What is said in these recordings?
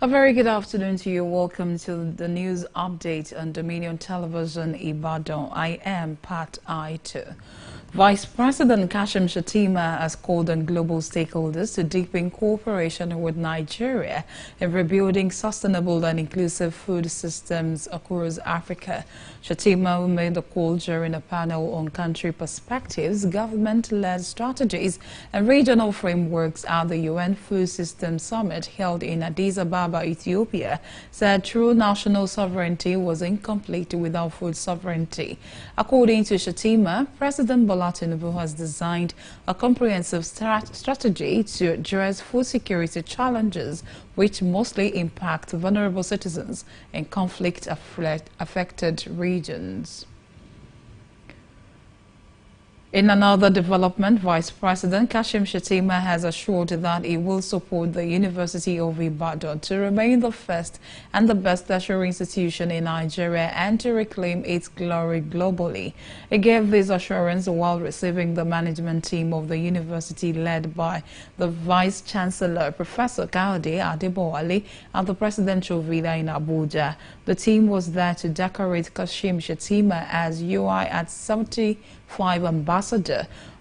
A very good afternoon to you. Welcome to the news update on Dominion Television Ibadan. I am Pat Aitu. Vice President Kashim Shettima has called on global stakeholders to deepen cooperation with Nigeria in rebuilding sustainable and inclusive food systems across Africa. Shettima made the call during a panel on country perspectives, government-led strategies and regional frameworks at the UN Food Systems Summit held in Addis Ababa, Ethiopia, said true national sovereignty was incomplete without food sovereignty. According to Shettima, President Bola Tinubu has designed a comprehensive strategy to address food security challenges which mostly impact vulnerable citizens in conflict-affected regions. In another development, Vice President Kashim Shettima has assured that he will support the University of Ibadan to remain the first and the best tertiary institution in Nigeria and to reclaim its glory globally. He gave this assurance while receiving the management team of the university led by the Vice Chancellor, Professor Kayode Adebowale, at the Presidential Villa in Abuja. The team was there to decorate Kashim Shettima as UI at 75 ambassador.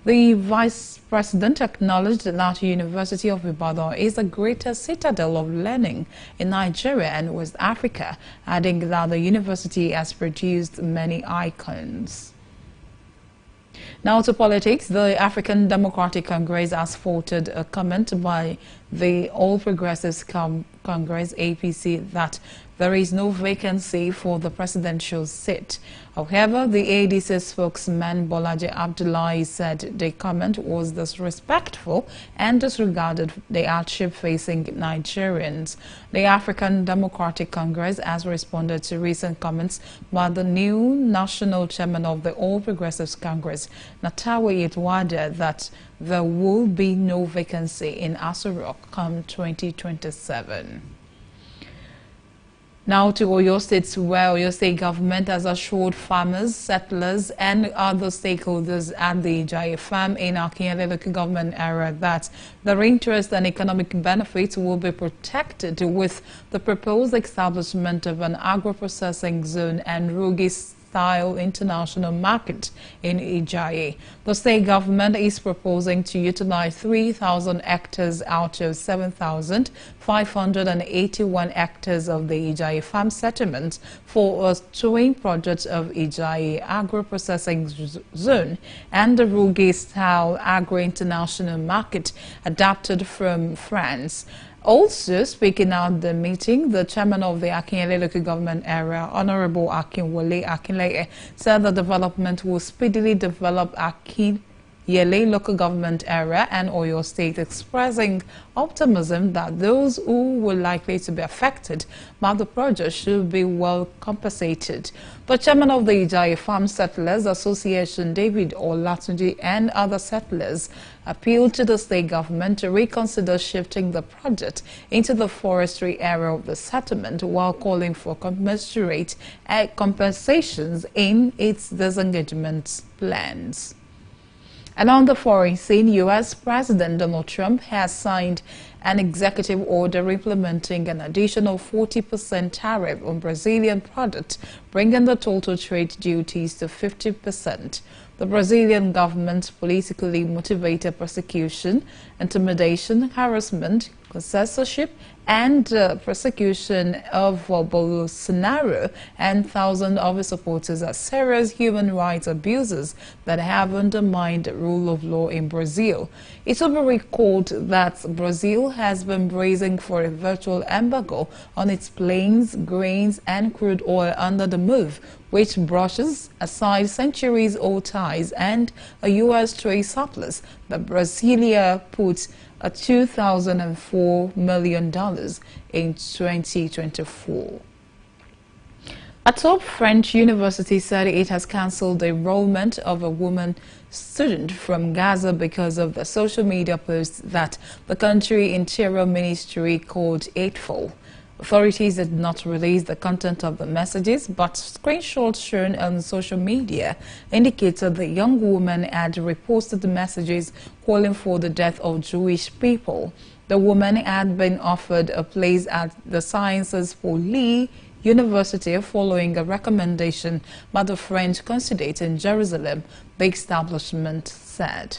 The Vice President acknowledged that University of Ibadan is the greatest citadel of learning in Nigeria and West Africa, adding that the university has produced many icons. Now to politics. The African Democratic Congress has faulted a comment by the All Progressives Congress APC that there is no vacancy for the presidential seat. However, the ADC spokesman Bolaji Abdullahi said the comment was disrespectful and disregarded the hardship facing Nigerians. The African Democratic Congress has responded to recent comments by the new national chairman of the All Progressives Congress, Natawe Itwada, that there will be no vacancy in Aso Rock come 2027. Now to Oyo State, where Oyo State government has assured farmers, settlers and other stakeholders at the Ijaye farm in Akinyele local government area that their interest and economic benefits will be protected with the proposed establishment of an agro-processing zone and Rugi-style international market in Ijaye. The state government is proposing to utilize 3,000 hectares out of 7,581 hectares of the Ijaye farm settlement for a twin project of Ijaye agro-processing zone and the Rugi-style agro-international market adapted from France. Also speaking at the meeting, the chairman of the Akinyele local government area, Honorable Akinwole Akinleye, said the development will speedily develop Akinyele local government area and Oyo State, expressing optimism that those who were likely to be affected by the project should be well compensated. The chairman of the Ijaye Farm Settlers Association, David Olatunji, and other settlers appealed to the state government to reconsider shifting the project into the forestry area of the settlement while calling for commensurate compensations in its disengagement plans. And on the foreign scene, U.S. President Donald Trump has signed an executive order implementing an additional 40% tariff on Brazilian products, bringing the total trade duties to 50%. The Brazilian government's politically motivated persecution, intimidation, harassment, censorship, and persecution of Bolsonaro and thousands of his supporters are serious human rights abuses that have undermined the rule of law in Brazil. It will be recalled that Brazil has been bracing for a virtual embargo on its plains, grains, and crude oil under the move, which brushes aside centuries-old ties and a U.S. trade surplus that Brasilia put at $2,004 million in 2024. A top French university said it has cancelled the enrollment of a woman student from Gaza because of the social media posts that the country Interior Ministry called hateful. Authorities did not release the content of the messages, but screenshots shown on social media indicated the young woman had reposted the messages calling for the death of Jewish people. The woman had been offered a place at the Sciences Po Lee University following a recommendation by the French consulate in Jerusalem, the establishment said.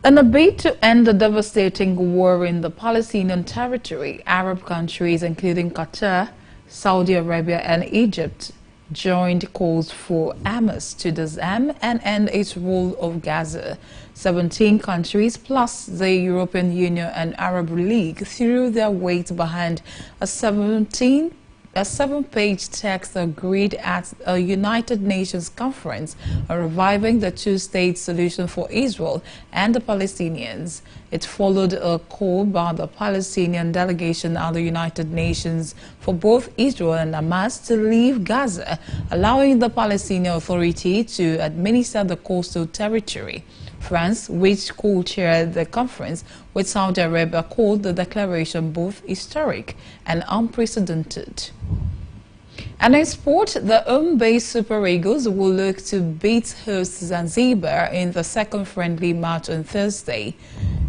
In a bid to end the devastating war in the Palestinian territory, Arab countries including Qatar, Saudi Arabia and Egypt joined calls for Hamas to disarm and end its rule of Gaza. 17 countries plus the European Union and Arab League threw their weight behind a 7-page text agreed at a United Nations conference on reviving the two-state solution for Israel and the Palestinians. It followed a call by the Palestinian delegation at the United Nations for both Israel and Hamas to leave Gaza, allowing the Palestinian Authority to administer the coastal territory. France, which co-chaired the conference with Saudi Arabia, called the declaration both historic and unprecedented. And in sport, the home-based Super Eagles will look to beat host Zanzibar in the second friendly match on Thursday.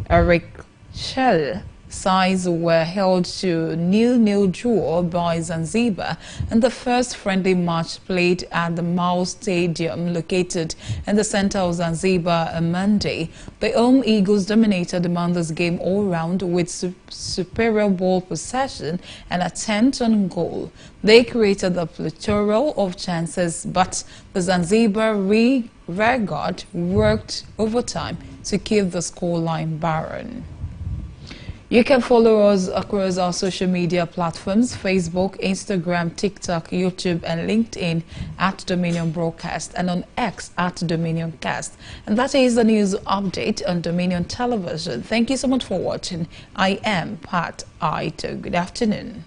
Eric Schell sides were held to 0-0 draw by Zanzibar in the first friendly match played at the Mao Stadium located in the center of Zanzibar on Monday. The home Eagles dominated the Mondays game all round with superior ball possession and attempt on goal. They created a plethora of chances, but the Zanzibar rearguard worked overtime to keep the scoreline barren. You can follow us across our social media platforms: Facebook, Instagram, TikTok, YouTube and LinkedIn at Dominion Broadcast, and on X at Dominioncast. And that is the news update on Dominion Television. Thank you so much for watching. I am Pat Aito. Good afternoon.